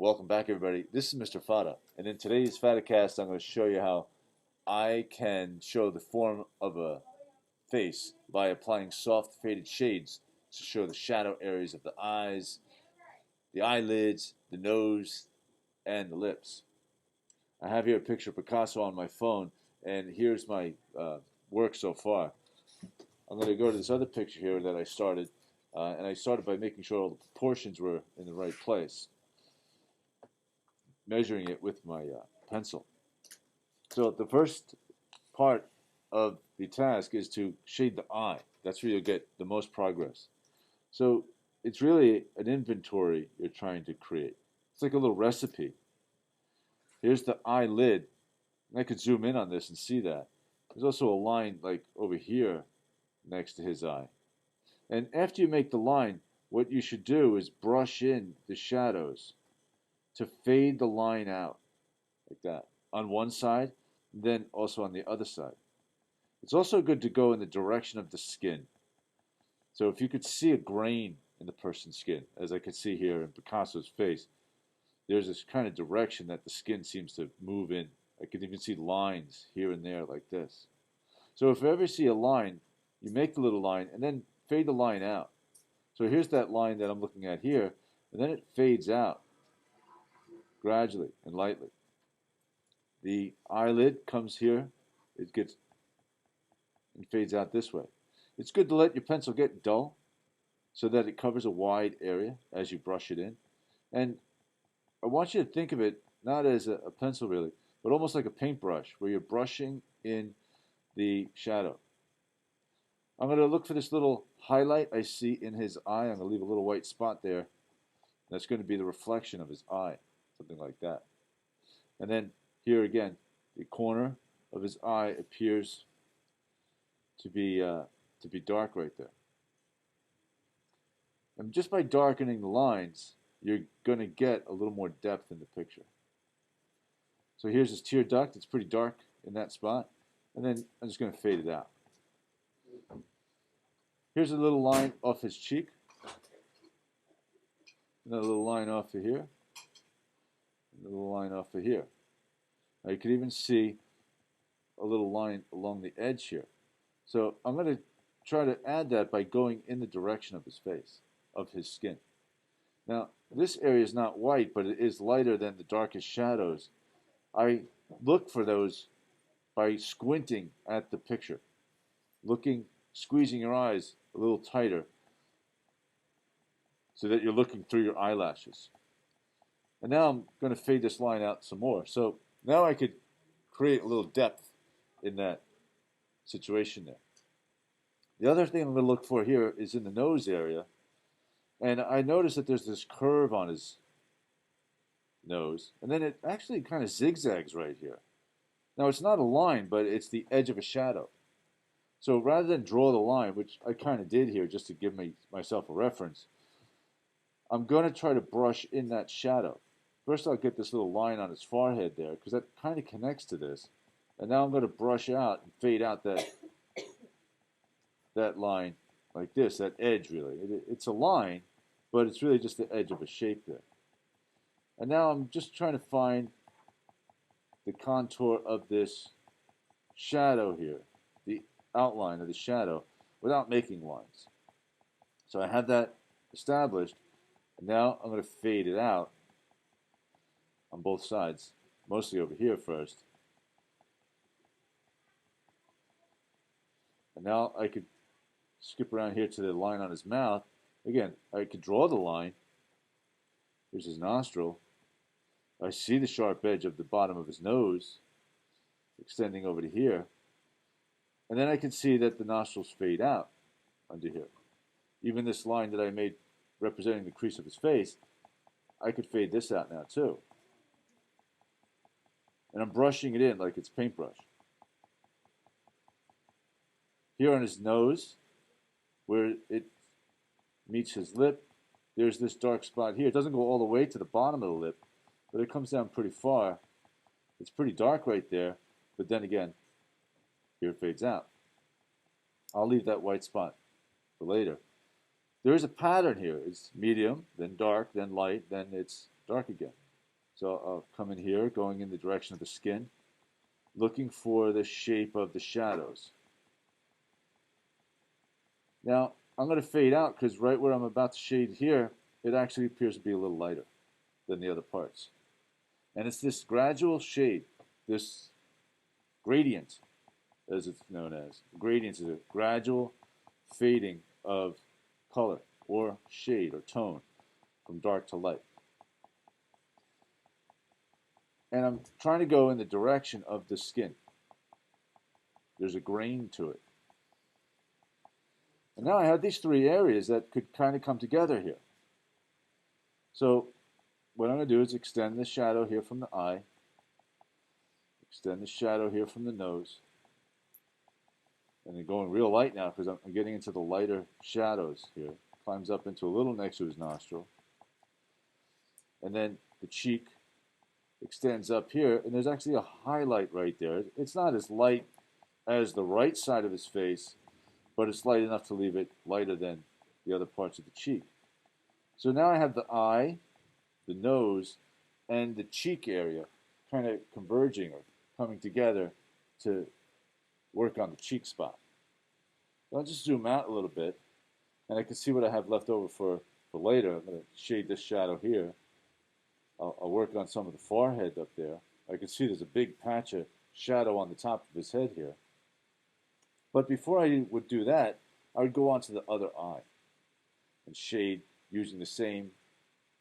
Welcome back, everybody. This is Mr. Fata, and in today's FattaCast, I'm going to show you how I can show the form of a face by applying soft faded shades to show the shadow areas of the eyes, the eyelids, the nose, and the lips. I have here a picture of Picasso on my phone, and here's my work so far. I'm going to go to this other picture here that I started, and I started by making sure all the proportions were in the right place, measuring it with my pencil. So the first part of the task is to shade the eye. That's where you'll get the most progress. So it's really an inventory you're trying to create. It's like a little recipe. Here's the eyelid. And I could zoom in on this and see that. There's also a line like over here next to his eye. And after you make the line, what you should do is brush in the shadows to fade the line out like that on one side, then also on the other side. It's also good to go in the direction of the skin. So if you could see a grain in the person's skin, as I could see here in Picasso's face, there's this kind of direction that the skin seems to move in. I could even see lines here and there like this. So if you ever see a line, you make the little line and then fade the line out. So here's that line that I'm looking at here, and then it fades out gradually and lightly. The eyelid comes here, it gets and fades out this way. It's good to let your pencil get dull so that it covers a wide area as you brush it in. And I want you to think of it not as a pencil really, but almost like a paintbrush where you're brushing in the shadow. I'm going to look for this little highlight I see in his eye. I'm going to leave a little white spot there. That's going to be the reflection of his eye, something like that. And then here again, the corner of his eye appears to be dark right there. And just by darkening the lines, you're going to get a little more depth in the picture. So here's his tear duct. It's pretty dark in that spot. And then I'm just going to fade it out. Here's a little line off his cheek. Another little line off of here. Another little line off of here. Now you can even see a little line along the edge here. So I'm going to try to add that by going in the direction of his face, of his skin. Now, this area is not white, but it is lighter than the darkest shadows. I look for those by squinting at the picture, squeezing your eyes a little tighter so that you're looking through your eyelashes. And now I'm going to fade this line out some more. So now I could create a little depth in that situation there. The other thing I'm going to look for here is in the nose area. And I notice that there's this curve on his nose. And then it actually kind of zigzags right here. Now it's not a line, but it's the edge of a shadow. So rather than draw the line, which I kind of did here just to give myself a reference, I'm going to try to brush in that shadow. First I'll get this little line on his forehead there, because that kind of connects to this. And now I'm going to brush out and fade out that line like this, that edge really. It's a line, but it's really just the edge of a shape there. And now I'm just trying to find the contour of this shadow here, the outline of the shadow, without making lines. So I have that established, and now I'm going to fade it out on both sides, mostly over here first. And now I could skip around here to the line on his mouth. Again, I could draw the line. Here's his nostril. I see the sharp edge of the bottom of his nose extending over to here. And then I can see that the nostrils fade out under here. Even this line that I made representing the crease of his face, I could fade this out now too. And I'm brushing it in like it's paintbrush. Here on his nose, where it meets his lip, there's this dark spot here. It doesn't go all the way to the bottom of the lip, but it comes down pretty far. It's pretty dark right there, but then again, here it fades out. I'll leave that white spot for later. There is a pattern here. It's medium, then dark, then light, then it's dark again. So I'll come in here, going in the direction of the skin, looking for the shape of the shadows. Now, I'm going to fade out because right where I'm about to shade here, it actually appears to be a little lighter than the other parts. And it's this gradual shade, this gradient, as it's known as. Gradient is a gradual fading of color or shade or tone from dark to light. And I'm trying to go in the direction of the skin. There's a grain to it. And now I have these three areas that could kind of come together here. So what I'm going to do is extend the shadow here from the eye, extend the shadow here from the nose, and then going real light now because I'm getting into the lighter shadows here. Climbs up into a little next to his nostril. And then the cheek extends up here, and there's actually a highlight right there. It's not as light as the right side of his face, but it's light enough to leave it lighter than the other parts of the cheek. So now I have the eye, the nose, and the cheek area kind of converging or coming together to work on the cheek spot. So I'll just zoom out a little bit, and I can see what I have left over for later. I'm going to shade this shadow here. I'll work on some of the forehead up there. I can see there's a big patch of shadow on the top of his head here. But before I would do that, I would go on to the other eye and shade using the same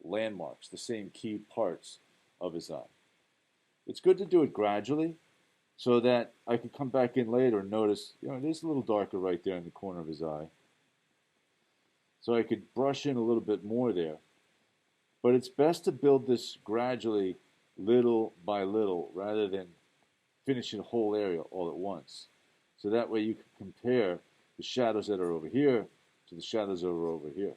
landmarks, the same key parts of his eye. It's good to do it gradually so that I could come back in later and notice, it is a little darker right there in the corner of his eye. So I could brush in a little bit more there. But it's best to build this gradually, little by little, rather than finishing the whole area all at once. So that way you can compare the shadows that are over here to the shadows that are over here.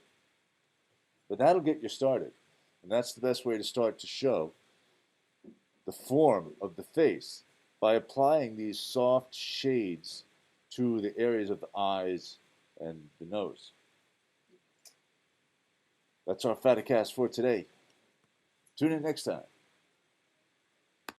But that'll get you started. And that's the best way to start to show the form of the face by applying these soft shades to the areas of the eyes and the nose. That's our FattaCast for today. Tune in next time.